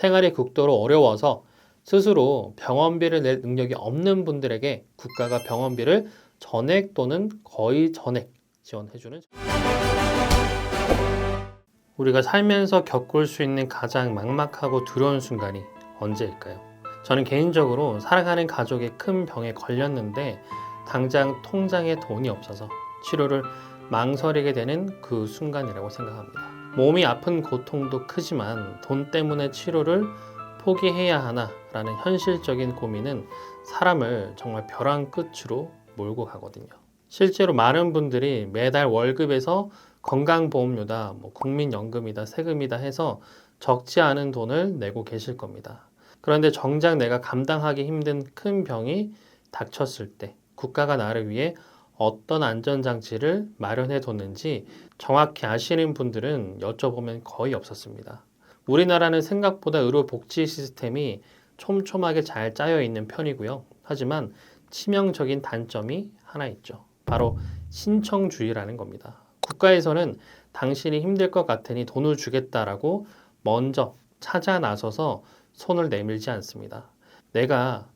생활이 극도로 어려워서 스스로 병원비를 낼 능력이 없는 분들에게 국가가 병원비를 전액 또는 거의 전액 지원해주는, 우리가 살면서 겪을 수 있는 가장 막막하고 두려운 순간이 언제일까요? 저는 개인적으로 사랑하는 가족이 큰 병에 걸렸는데 당장 통장에 돈이 없어서 치료를 망설이게 되는 그 순간이라고 생각합니다. 몸이 아픈 고통도 크지만 돈 때문에 치료를 포기해야 하나라는 현실적인 고민은 사람을 정말 벼랑 끝으로 몰고 가거든요. 실제로 많은 분들이 매달 월급에서 건강보험료다, 국민연금이다, 세금이다 해서 적지 않은 돈을 내고 계실 겁니다. 그런데 정작 내가 감당하기 힘든 큰 병이 닥쳤을 때 국가가 나를 위해 어떤 안전장치를 마련해 뒀는지 정확히 아시는 분들은 여쭤보면 거의 없었습니다. 우리나라는 생각보다 의료복지 시스템이 촘촘하게 잘 짜여 있는 편이고요. 하지만 치명적인 단점이 하나 있죠. 바로 신청주의라는 겁니다. 국가에서는 당신이 힘들 것 같으니 돈을 주겠다라고 먼저 찾아 나서서 손을 내밀지 않습니다.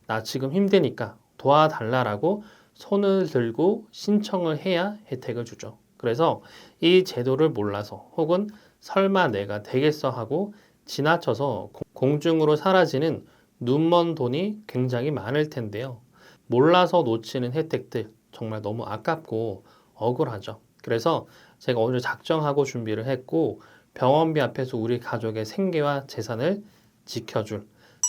나 지금 힘드니까 도와달라라고 손을 들고 신청을 해야 혜택을 주죠. 그래서 이 제도를 몰라서 혹은 설마 내가 되겠어 하고 지나쳐서 공중으로 사라지는 눈먼 돈이 굉장히 많을 텐데요. 몰라서 놓치는 혜택들 정말 너무 아깝고 억울하죠. 그래서 제가 오늘 작정하고 준비를 했고 병원비 앞에서 우리 가족의 생계와 재산을 지켜줄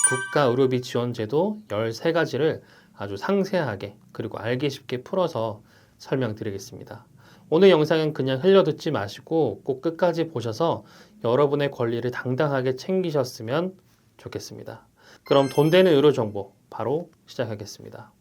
국가 의료비 지원 제도 13가지를 아주 상세하게 그리고 알기 쉽게 풀어서 설명드리겠습니다. 오늘 영상은 그냥 흘려듣지 마시고 꼭 끝까지 보셔서 여러분의 권리를 당당하게 챙기셨으면 좋겠습니다. 그럼 돈 되는 의료 정보 바로 시작하겠습니다.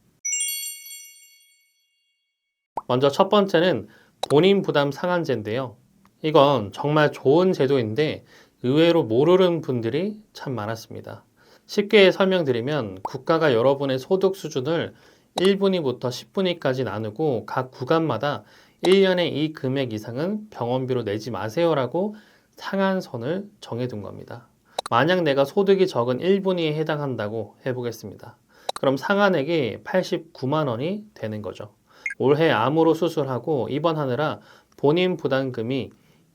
먼저 첫 번째는 본인 부담 상한제인데요. 이건 정말 좋은 제도인데 의외로 모르는 분들이 참 많았습니다. 쉽게 설명드리면 국가가 여러분의 소득 수준을 1분위부터 10분위까지 나누고 각 구간마다 1년에 이 금액 이상은 병원비로 내지 마세요라고 상한선을 정해둔 겁니다. 만약 내가 소득이 적은 1분위에 해당한다고 해보겠습니다. 그럼 상한액이 89만 원이 되는 거죠. 올해 암으로 수술하고 입원하느라 본인 부담금이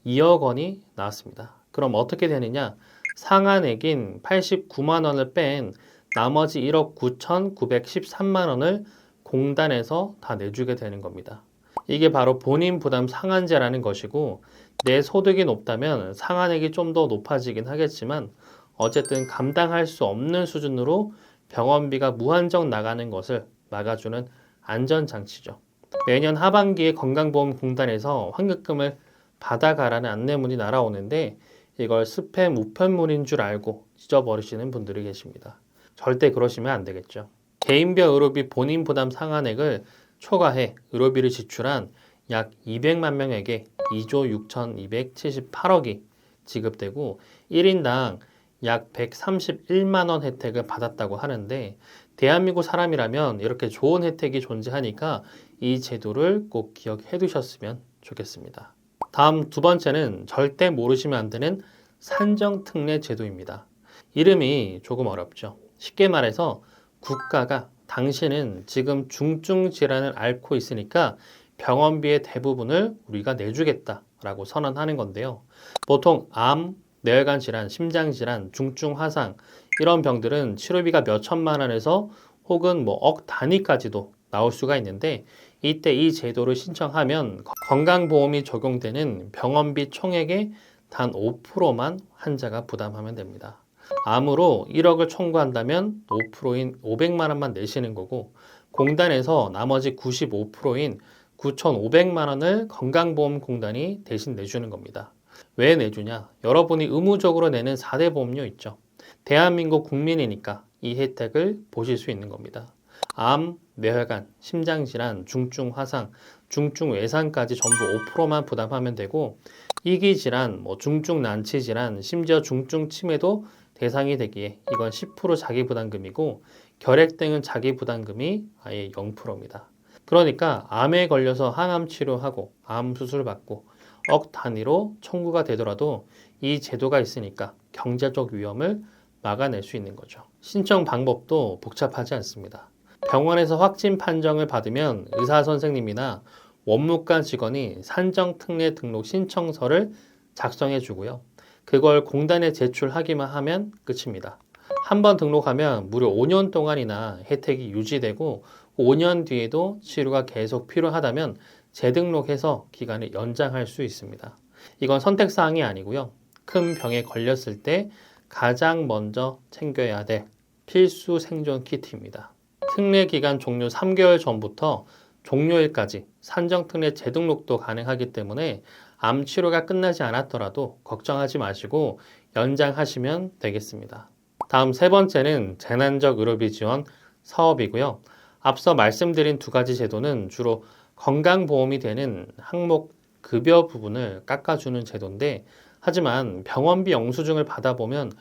2억 원이 나왔습니다. 그럼 어떻게 되느냐? 상한액인 89만 원을 뺀 나머지 1억 9,913만 원을 공단에서 다 내주게 되는 겁니다. 이게 바로 본인 부담 상한제라는 것이고 내 소득이 높다면 상한액이 좀 더 높아지긴 하겠지만 어쨌든 감당할 수 없는 수준으로 병원비가 무한정 나가는 것을 막아주는 안전장치죠. 매년 하반기에 건강보험공단에서 환급금을 받아가라는 안내문이 날아오는데 이걸 스팸 우편물인 줄 알고 찢어버리시는 분들이 계십니다. 절대 그러시면 안 되겠죠. 개인별 의료비 본인 부담 상한액을 초과해 의료비를 지출한 약 200만 명에게 2조 6,278억이 지급되고 1인당 약 131만 원 혜택을 받았다고 하는데 대한민국 사람이라면 이렇게 좋은 혜택이 존재하니까 이 제도를 꼭 기억해 두셨으면 좋겠습니다. 다음 두 번째는 절대 모르시면 안 되는 산정특례 제도입니다. 이름이 조금 어렵죠. 쉽게 말해서 국가가 당신은 지금 중증 질환을 앓고 있으니까 병원비의 대부분을 우리가 내주겠다라고 선언하는 건데요. 보통 암, 뇌혈관 질환, 심장 질환, 중증 화상 이런 병들은 치료비가 몇 천만 원에서 혹은 억 단위까지도 나올 수가 있는데 이때 이 제도를 신청하면 건강보험이 적용되는 병원비 총액의 단 5%만 환자가 부담하면 됩니다. 암으로 1억을 청구한다면 5%인 500만 원만 내시는 거고 공단에서 나머지 95%인 9,500만 원을 건강보험공단이 대신 내주는 겁니다. 왜 내주냐? 여러분이 의무적으로 내는 4대 보험료 있죠. 대한민국 국민이니까 이 혜택을 보실 수 있는 겁니다. 암, 뇌혈관, 심장질환, 중증 화상, 중증 외상까지 전부 5%만 부담하면 되고 이기질환, 중증 난치질환, 심지어 중증 치매도 대상이 되기에 이건 10% 자기부담금이고 결핵 등은 자기부담금이 아예 0%입니다. 그러니까 암에 걸려서 항암 치료하고 암 수술 받고 억 단위로 청구가 되더라도 이 제도가 있으니까 경제적 위험을 막아낼 수 있는 거죠. 신청 방법도 복잡하지 않습니다. 병원에서 확진 판정을 받으면 의사 선생님이나 원무과 직원이 산정특례 등록 신청서를 작성해 주고요. 그걸 공단에 제출하기만 하면 끝입니다. 한번 등록하면 무려 5년 동안이나 혜택이 유지되고 5년 뒤에도 치료가 계속 필요하다면 재등록해서 기간을 연장할 수 있습니다. 이건 선택사항이 아니고요. 큰 병에 걸렸을 때 가장 먼저 챙겨야 될 필수 생존 키트입니다. 특례 기간 종료 3개월 전부터 종료일까지 산정특례 재등록도 가능하기 때문에 암 치료가 끝나지 않았더라도 걱정하지 마시고 연장하시면 되겠습니다. 다음 세 번째는 재난적 의료비 지원 사업이고요. 앞서 말씀드린 두 가지 제도는 주로 건강보험이 되는 항목 급여 부분을 깎아주는 제도인데, 하지만 병원비 영수증을 받아보면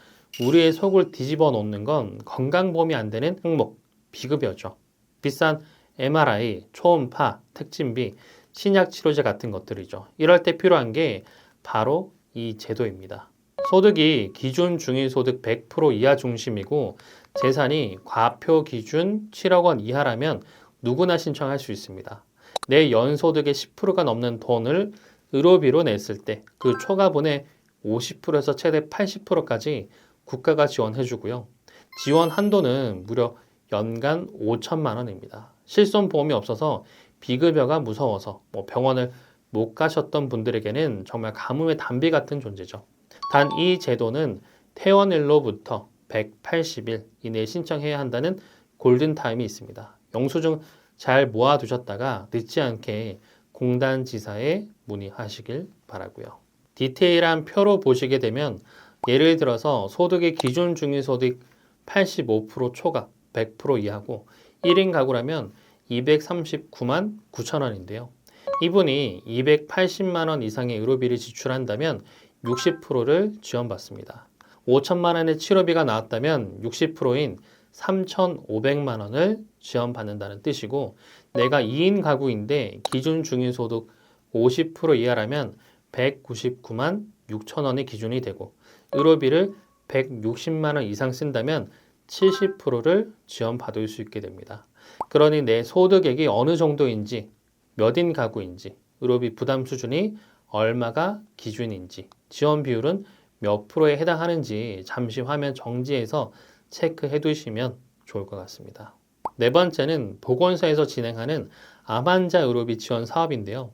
우리의 속을 뒤집어 놓는 건 건강보험이 안 되는 항목 비급여죠. 비싼 MRI, 초음파, 특진비, 신약치료제 같은 것들이죠. 이럴 때 필요한 게 바로 이 제도입니다. 소득이 기준 중위소득 100% 이하 중심이고 재산이 과표 기준 7억 원 이하라면 누구나 신청할 수 있습니다. 내 연소득의 10%가 넘는 돈을 의료비로 냈을 때 그 초과분의 50%에서 최대 80%까지 국가가 지원해주고요. 지원 한도는 무려 연간 5천만 원입니다. 실손보험이 없어서 비급여가 무서워서 병원을 못 가셨던 분들에게는 정말 가뭄의 단비 같은 존재죠. 단 이 제도는 퇴원일로부터 180일 이내에 신청해야 한다는 골든타임이 있습니다. 영수증 잘 모아두셨다가 늦지 않게 공단지사에 문의하시길 바라고요. 디테일한 표로 보시게 되면 예를 들어서 소득의 기준 중위소득 85% 초과 100% 이하고 1인 가구라면 239만 9천 원인데요. 이분이 280만 원 이상의 의료비를 지출한다면 60%를 지원받습니다. 5천만 원의 치료비가 나왔다면 60%인 3,500만 원을 지원받는다는 뜻이고, 내가 2인 가구인데 기준 중위소득 50% 이하라면 199만 6천 원의 기준이 되고, 의료비를 160만 원 이상 쓴다면 70%를 지원받을 수 있게 됩니다. 그러니 내 소득액이 어느 정도인지, 몇인 가구인지, 의료비 부담 수준이 얼마가 기준인지, 지원 비율은 몇 프로에 해당하는지 잠시 화면 정지해서 체크해 두시면 좋을 것 같습니다. 네 번째는 보건소에서 진행하는 암 환자 의료비 지원 사업인데요.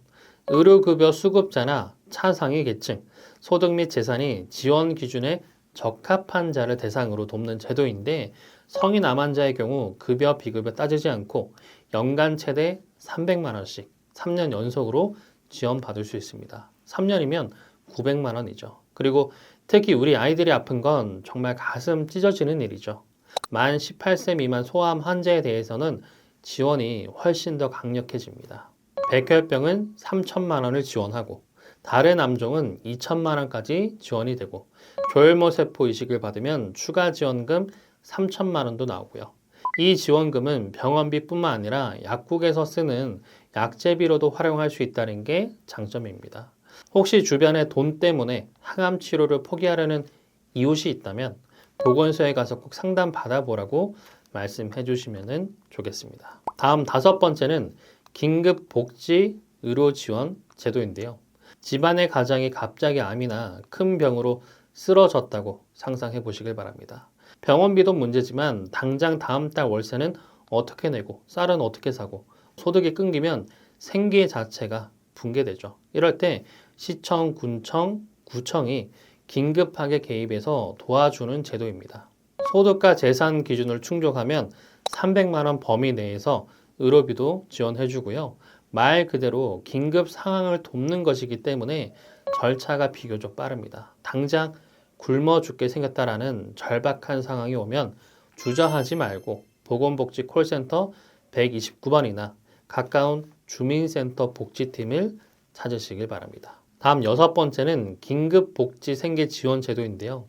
의료급여 수급자나 차상위 계층, 소득 및 재산이 지원 기준에 적합한 자를 대상으로 돕는 제도인데, 성인 암 환자의 경우 급여, 비급여 따지지 않고 연간 최대 300만 원씩 3년 연속으로 지원받을 수 있습니다. 3년이면 900만 원이죠. 그리고 특히 우리 아이들이 아픈 건 정말 가슴 찢어지는 일이죠. 만 18세 미만 소아암 환자에 대해서는 지원이 훨씬 더 강력해집니다. 백혈병은 3천만 원을 지원하고 다른 암종은 2천만 원까지 지원이 되고, 조혈모세포 이식을 받으면 추가 지원금 3천만 원도 나오고요. 이 지원금은 병원비뿐만 아니라 약국에서 쓰는 약제비로도 활용할 수 있다는 게 장점입니다. 혹시 주변에 돈 때문에 항암 치료를 포기하려는 이웃이 있다면 보건소에 가서 꼭 상담 받아보라고 말씀해 주시면 좋겠습니다. 다음 다섯 번째는 긴급복지 의료지원 제도인데요. 집안의 가장이 갑자기 암이나 큰 병으로 쓰러졌다고 상상해 보시길 바랍니다. 병원비도 문제지만 당장 다음 달 월세는 어떻게 내고 쌀은 어떻게 사고, 소득이 끊기면 생계 자체가 붕괴되죠. 이럴 때 시청, 군청, 구청이 긴급하게 개입해서 도와주는 제도입니다. 소득과 재산 기준을 충족하면 300만 원 범위 내에서 의료비도 지원해주고요. 말 그대로 긴급 상황을 돕는 것이기 때문에 절차가 비교적 빠릅니다. 당장 굶어 죽게 생겼다라는 절박한 상황이 오면 주저하지 말고 보건복지 콜센터 129번이나 가까운 주민센터 복지팀을 찾으시길 바랍니다. 다음 여섯 번째는 긴급복지 생계지원 제도인데요.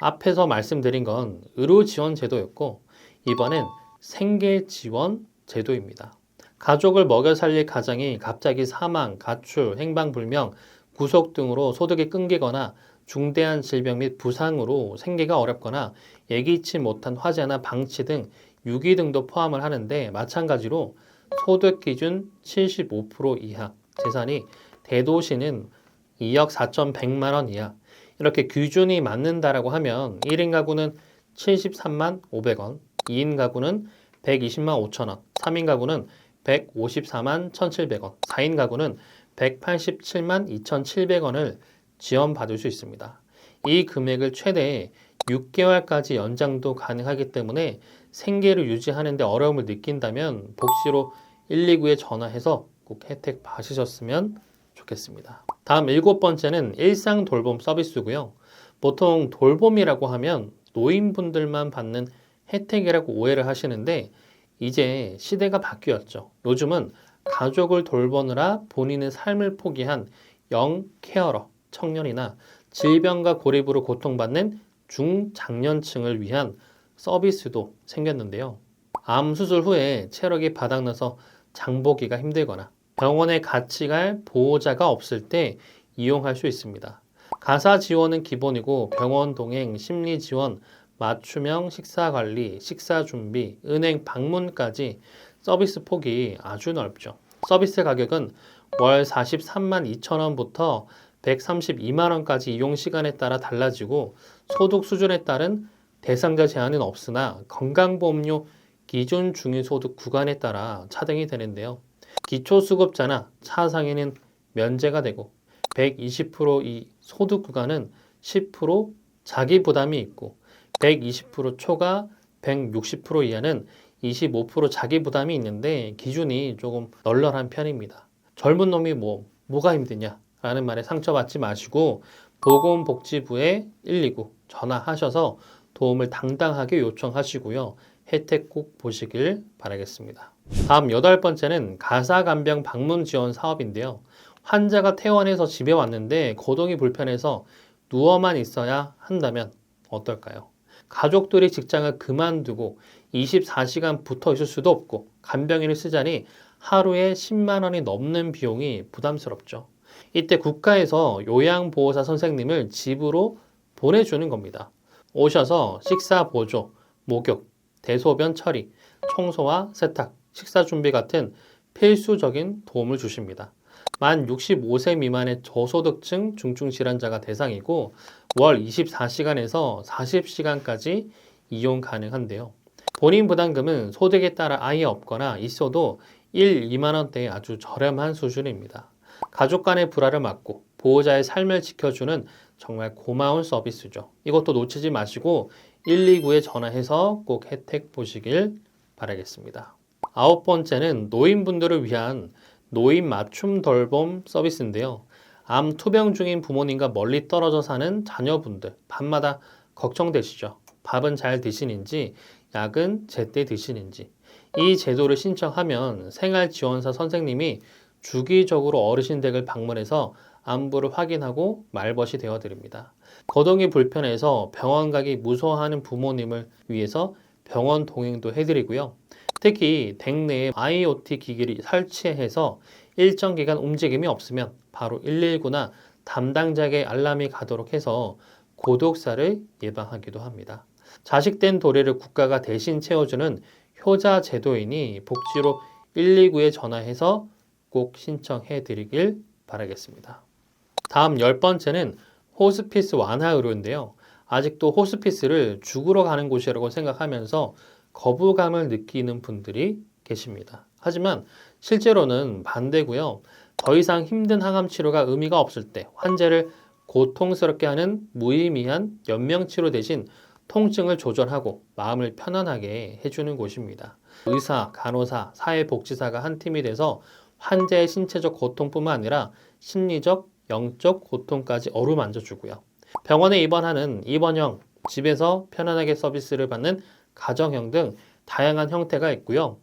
앞에서 말씀드린 건 의료지원 제도였고, 이번엔 생계지원 제도입니다. 가족을 먹여 살릴 가장이 갑자기 사망, 가출, 행방불명, 구속 등으로 소득이 끊기거나 중대한 질병 및 부상으로 생계가 어렵거나 예기치 못한 화재나 방치 등 유기 등도 포함을 하는데 마찬가지로 소득 기준 75% 이하 재산이 대도시는 2억 4,100만 원 이하 이렇게 기준이 맞는다라고 하면 1인 가구는 73만 500원, 2인 가구는 120만 5천 원, 3인 가구는 154만 1,700원, 4인 가구는 187만 2,700원을 지원받을 수 있습니다. 이 금액을 최대 6개월까지 연장도 가능하기 때문에 생계를 유지하는 데 어려움을 느낀다면 복지로 129에 전화해서 꼭 혜택 받으셨으면 좋겠습니다. 다음 7번째는 일상 돌봄 서비스고요. 보통 돌봄이라고 하면 노인분들만 받는 혜택이라고 오해를 하시는데 이제 시대가 바뀌었죠. 요즘은 가족을 돌보느라 본인의 삶을 포기한 영 케어러, 청년이나 질병과 고립으로 고통받는 중장년층을 위한 서비스도 생겼는데요. 암 수술 후에 체력이 바닥나서 장보기가 힘들거나 병원에 같이 갈 보호자가 없을 때 이용할 수 있습니다. 가사 지원은 기본이고 병원 동행, 심리 지원, 맞춤형 식사 관리, 식사 준비, 은행 방문까지 서비스 폭이 아주 넓죠. 서비스 가격은 월 43만 2천 원부터 132만 원까지 이용 시간에 따라 달라지고 소득 수준에 따른 대상자 제한은 없으나 건강보험료 기준 중위소득 구간에 따라 차등이 되는데요. 기초수급자나 차상위는 면제가 되고 120%이 소득 구간은 10% 자기 부담이 있고 120% 초과 160% 이하는 25% 자기 부담이 있는데 기준이 조금 널널한 편입니다. 젊은 놈이 뭐가 힘드냐 라는 말에 상처받지 마시고 보건복지부에 129 전화하셔서 도움을 당당하게 요청하시고요. 혜택 꼭 보시길 바라겠습니다. 다음 8번째는 가사간병 방문 지원 사업인데요. 환자가 퇴원해서 집에 왔는데 거동이 불편해서 누워만 있어야 한다면 어떨까요? 가족들이 직장을 그만두고 24시간 붙어 있을 수도 없고 간병인을 쓰자니 하루에 10만 원이 넘는 비용이 부담스럽죠. 이때 국가에서 요양보호사 선생님을 집으로 보내주는 겁니다. 오셔서 식사 보조, 목욕, 대소변 처리, 청소와 세탁, 식사 준비 같은 필수적인 도움을 주십니다. 만 65세 미만의 저소득층 중증질환자가 대상이고 월 24시간에서 40시간까지 이용 가능한데요. 본인 부담금은 소득에 따라 아예 없거나 있어도 1, 2만 원대의 아주 저렴한 수준입니다. 가족 간의 불화를 막고 보호자의 삶을 지켜주는 정말 고마운 서비스죠. 이것도 놓치지 마시고 129에 전화해서 꼭 혜택 보시길 바라겠습니다. 9번째는 노인분들을 위한 노인 맞춤 돌봄 서비스인데요. 암 투병 중인 부모님과 멀리 떨어져 사는 자녀분들 밤마다 걱정되시죠. 밥은 잘 드시는지, 약은 제때 드시는지. 이 제도를 신청하면 생활지원사 선생님이 주기적으로 어르신 댁을 방문해서 안부를 확인하고 말벗이 되어드립니다. 거동이 불편해서 병원 가기 무서워하는 부모님을 위해서 병원 동행도 해드리고요. 특히 댁 내에 IoT 기기를 설치해서 일정 기간 움직임이 없으면 바로 119나 담당자에게 알람이 가도록 해서 고독사를 예방하기도 합니다. 자식된 도리를 국가가 대신 채워주는 효자 제도이니 복지로 129에 전화해서 꼭 신청해 드리길 바라겠습니다. 다음 10번째는 호스피스 완화 의료인데요. 아직도 호스피스를 죽으러 가는 곳이라고 생각하면서 거부감을 느끼는 분들이 계십니다. 하지만 실제로는 반대고요. 더 이상 힘든 항암 치료가 의미가 없을 때 환자를 고통스럽게 하는 무의미한 연명치료 대신 통증을 조절하고 마음을 편안하게 해주는 곳입니다. 의사, 간호사, 사회복지사가 한 팀이 돼서 환자의 신체적 고통뿐만 아니라 심리적, 영적 고통까지 어루만져 주고요. 병원에 입원하는 입원형, 집에서 편안하게 서비스를 받는 가정형 등 다양한 형태가 있고요.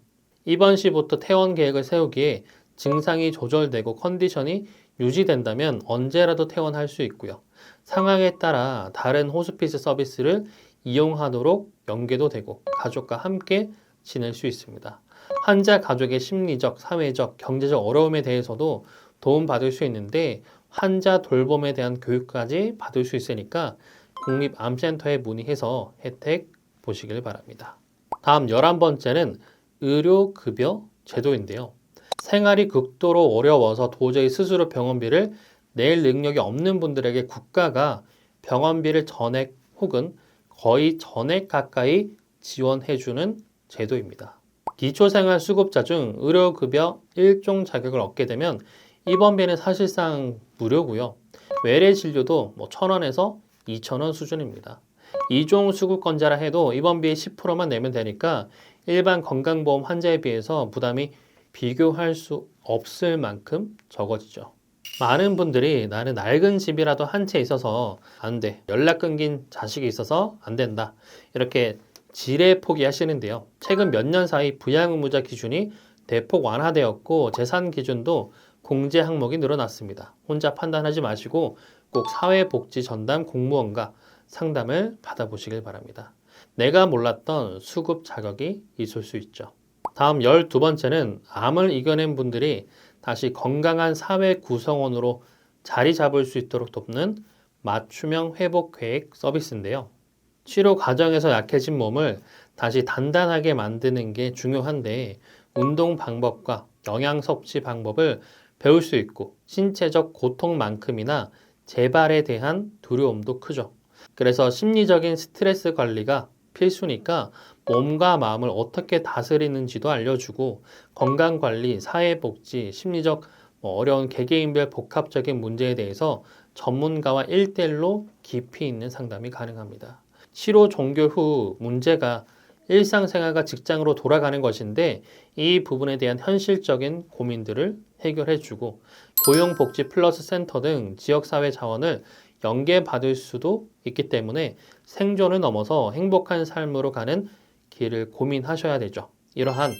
입원 시부터 퇴원 계획을 세우기에 증상이 조절되고 컨디션이 유지된다면 언제라도 퇴원할 수 있고요. 상황에 따라 다른 호스피스 서비스를 이용하도록 연계도 되고 가족과 함께 지낼 수 있습니다. 환자 가족의 심리적, 사회적, 경제적 어려움에 대해서도 도움받을 수 있는데 환자 돌봄에 대한 교육까지 받을 수 있으니까 국립암센터에 문의해서 혜택 보시길 바랍니다. 다음 11번째는 의료급여 제도인데요. 생활이 극도로 어려워서 도저히 스스로 병원비를 낼 능력이 없는 분들에게 국가가 병원비를 전액 혹은 거의 전액 가까이 지원해주는 제도입니다. 기초생활수급자 중 의료급여 1종 자격을 얻게 되면 입원비는 사실상 무료고요. 외래 진료도 1,000원에서 2,000원 수준입니다. 2종 수급권자라 해도 입원비의 10%만 내면 되니까 일반 건강보험 환자에 비해서 부담이 비교할 수 없을 만큼 적어지죠. 많은 분들이 나는 낡은 집이라도 한 채 있어서 안 돼. 연락 끊긴 자식이 있어서 안 된다. 이렇게 지레 포기하시는데요. 최근 몇 년 사이 부양 의무자 기준이 대폭 완화되었고 재산 기준도 공제 항목이 늘어났습니다. 혼자 판단하지 마시고 꼭 사회복지 전담 공무원과 상담을 받아보시길 바랍니다. 내가 몰랐던 수급 자격이 있을 수 있죠. 다음 12번째는 암을 이겨낸 분들이 다시 건강한 사회 구성원으로 자리 잡을 수 있도록 돕는 맞춤형 회복 계획 서비스인데요. 치료 과정에서 약해진 몸을 다시 단단하게 만드는 게 중요한데 운동 방법과 영양 섭취 방법을 배울 수 있고 신체적 고통만큼이나 재발에 대한 두려움도 크죠. 그래서 심리적인 스트레스 관리가 필수니까 몸과 마음을 어떻게 다스리는지도 알려주고 건강관리, 사회복지, 심리적 어려운 개개인별 복합적인 문제에 대해서 전문가와 1대1로 깊이 있는 상담이 가능합니다. 치료 종결 후 문제가 일상생활과 직장으로 돌아가는 것인데 이 부분에 대한 현실적인 고민들을 해결해주고 고용복지 플러스 센터 등 지역사회 자원을 연계받을 수도 있기 때문에 생존을 넘어서 행복한 삶으로 가는 길을 고민하셔야 되죠. 이러한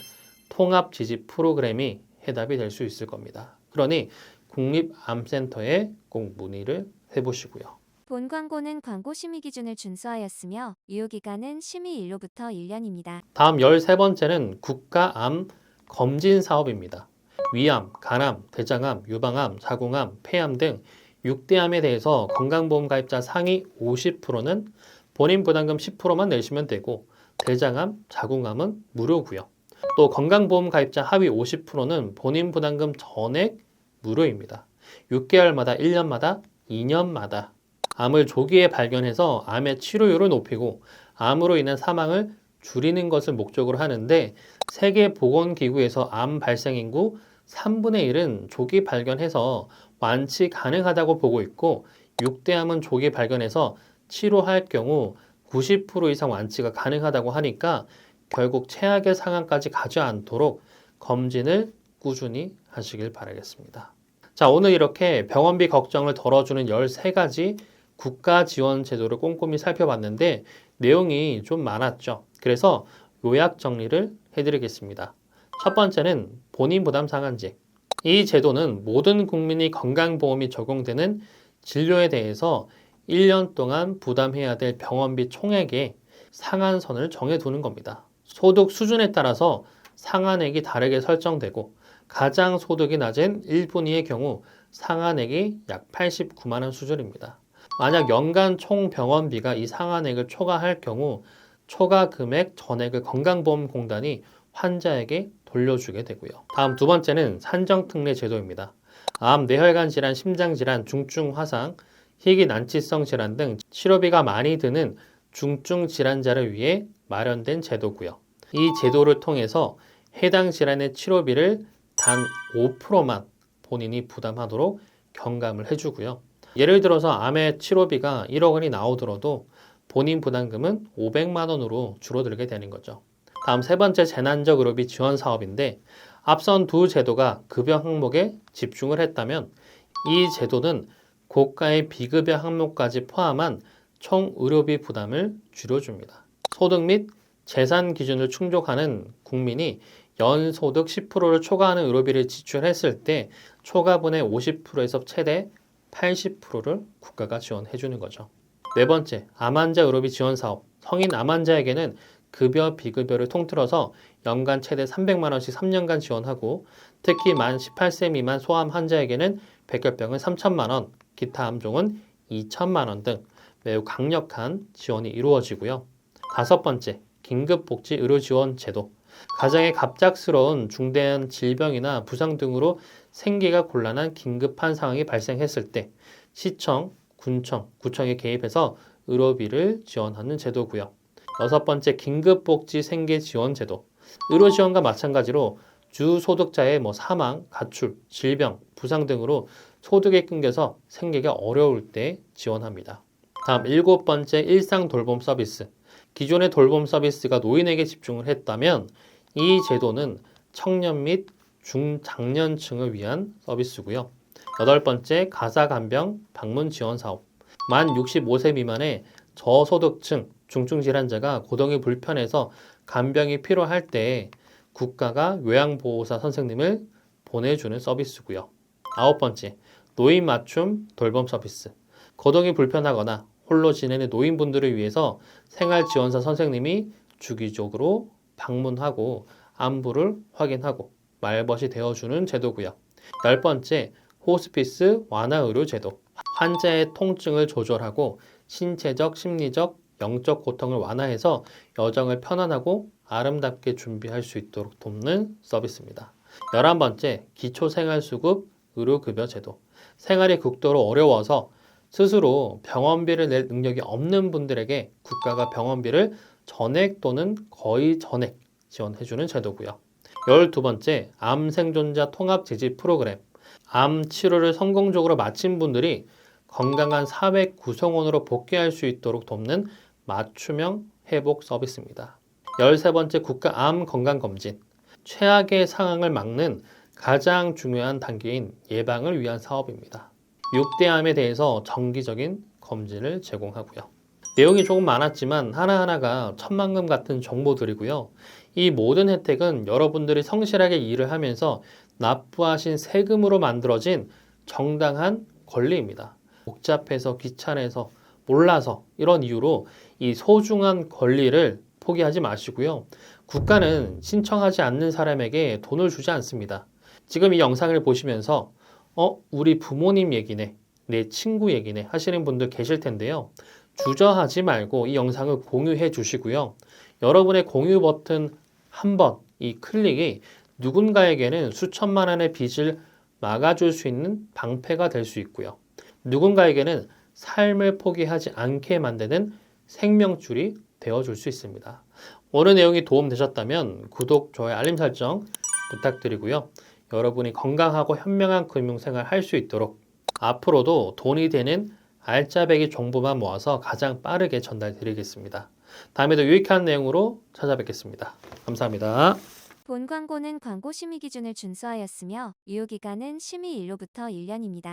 통합 지지 프로그램이 해답이 될 수 있을 겁니다. 그러니 국립암센터에 꼭 문의를 해보시고요. 본 광고는 광고 심의 기준을 준수하였으며 유효기간은 심의 일로부터 1년입니다. 다음 13번째는 국가암 검진 사업입니다. 위암, 간암, 대장암, 유방암, 자궁암, 폐암 등 6대암에 대해서 건강보험 가입자 상위 50%는 본인 부담금 10%만 내시면 되고 대장암, 자궁암은 무료고요. 또 건강보험 가입자 하위 50%는 본인 부담금 전액 무료입니다. 6개월마다, 1년마다, 2년마다 암을 조기에 발견해서 암의 치료율을 높이고 암으로 인한 사망을 줄이는 것을 목적으로 하는데 세계보건기구에서 암 발생 인구 3분의 1은 조기 발견해서 완치 가능하다고 보고 있고 6대암은 조기 발견해서 치료할 경우 90% 이상 완치가 가능하다고 하니까 결국 최악의 상황까지 가지 않도록 검진을 꾸준히 하시길 바라겠습니다. 자, 오늘 이렇게 병원비 걱정을 덜어주는 13가지 국가 지원 제도를 꼼꼼히 살펴봤는데 내용이 좀 많았죠. 그래서 요약 정리를 해드리겠습니다. 첫 번째는 본인 부담 상한제. 이 제도는 모든 국민이 건강보험이 적용되는 진료에 대해서 1년 동안 부담해야 될 병원비 총액의 상한선을 정해두는 겁니다. 소득 수준에 따라서 상한액이 다르게 설정되고 가장 소득이 낮은 1분위의 경우 상한액이 약 89만 원 수준입니다. 만약 연간 총 병원비가 이 상한액을 초과할 경우 초과 금액 전액을 건강보험공단이 환자에게 돌려주게 되고요. 다음 두 번째는 산정특례 제도입니다. 암, 뇌혈관 질환, 심장 질환, 중증 화상, 희귀 난치성 질환 등 치료비가 많이 드는 중증 질환자를 위해 마련된 제도고요. 이 제도를 통해서 해당 질환의 치료비를 단 5%만 본인이 부담하도록 경감을 해주고요. 예를 들어서 암의 치료비가 1억 원이 나오더라도 본인 부담금은 500만 원으로 줄어들게 되는 거죠. 다음 세 번째 재난적 의료비 지원 사업인데 앞선 두 제도가 급여 항목에 집중을 했다면 이 제도는 고가의 비급여 항목까지 포함한 총 의료비 부담을 줄여줍니다. 소득 및 재산 기준을 충족하는 국민이 연소득 10%를 초과하는 의료비를 지출했을 때 초과분의 50%에서 최대 80%를 국가가 지원해 주는 거죠. 네 번째, 암환자 의료비 지원 사업. 성인 암환자에게는 급여, 비급여를 통틀어서 연간 최대 300만 원씩 3년간 지원하고 특히 만 18세 미만 소암 환자에게는 백혈병은 3천만 원, 기타 암종은 2천만 원 등 매우 강력한 지원이 이루어지고요. 다섯 번째, 긴급복지 의료지원 제도. 가장의 갑작스러운 중대한 질병이나 부상 등으로 생계가 곤란한 긴급한 상황이 발생했을 때 시청, 군청, 구청이 개입해서 의료비를 지원하는 제도고요. 여섯 번째, 긴급복지 생계지원 제도. 의료지원과 마찬가지로 주소득자의 사망, 가출, 질병, 부상 등으로 소득이 끊겨서 생계가 어려울 때 지원합니다. 다음 일곱 번째, 일상 돌봄 서비스. 기존의 돌봄 서비스가 노인에게 집중을 했다면 이 제도는 청년 및 중장년층을 위한 서비스고요. 여덟 번째, 가사간병 방문 지원 사업. 만 65세 미만의 저소득층 중증질환자가 고동이 불편해서 간병이 필요할 때 국가가 요양보호사 선생님을 보내주는 서비스고요. 아홉 번째, 노인 맞춤 돌봄 서비스. 거동이 불편하거나 홀로 지내는 노인분들을 위해서 생활지원사 선생님이 주기적으로 방문하고 안부를 확인하고 말벗이 되어주는 제도고요. 열 번째, 호스피스 완화의료 제도. 환자의 통증을 조절하고 신체적, 심리적, 영적 고통을 완화해서 여정을 편안하고 아름답게 준비할 수 있도록 돕는 서비스입니다. 11번째, 기초생활수급 의료급여 제도. 생활이 극도로 어려워서 스스로 병원비를 낼 능력이 없는 분들에게 국가가 병원비를 전액 또는 거의 전액 지원해주는 제도고요. 12번째, 암 생존자 통합 지지 프로그램. 암 치료를 성공적으로 마친 분들이 건강한 사회 구성원으로 복귀할 수 있도록 돕는 맞춤형 회복 서비스입니다. 13번째, 국가 암 건강검진. 최악의 상황을 막는 가장 중요한 단계인 예방을 위한 사업입니다. 6대암에 대해서 정기적인 검진을 제공하고요. 내용이 조금 많았지만 하나하나가 천만금 같은 정보들이고요. 이 모든 혜택은 여러분들이 성실하게 일을 하면서 납부하신 세금으로 만들어진 정당한 권리입니다. 복잡해서 귀찮아서 몰라서 이런 이유로 이 소중한 권리를 포기하지 마시고요. 국가는 신청하지 않는 사람에게 돈을 주지 않습니다. 지금 이 영상을 보시면서 우리 부모님 얘기네, 내 친구 얘기네 하시는 분들 계실 텐데요. 주저하지 말고 이 영상을 공유해 주시고요. 여러분의 공유 버튼 한 번, 이 클릭이 누군가에게는 수천만 원의 빚을 막아줄 수 있는 방패가 될 수 있고요. 누군가에게는 삶을 포기하지 않게 만드는 생명줄이 되어줄 수 있습니다. 오늘 내용이 도움되셨다면 구독, 좋아요, 알림 설정 부탁드리고요. 여러분이 건강하고 현명한 금융생활 할 수 있도록 앞으로도 돈이 되는 알짜배기 정보만 모아서 가장 빠르게 전달드리겠습니다. 다음에도 유익한 내용으로 찾아뵙겠습니다. 감사합니다. 본 광고는 광고 심의 기준을 준수하였으며 유효기간은 심의 일로부터 1년입니다.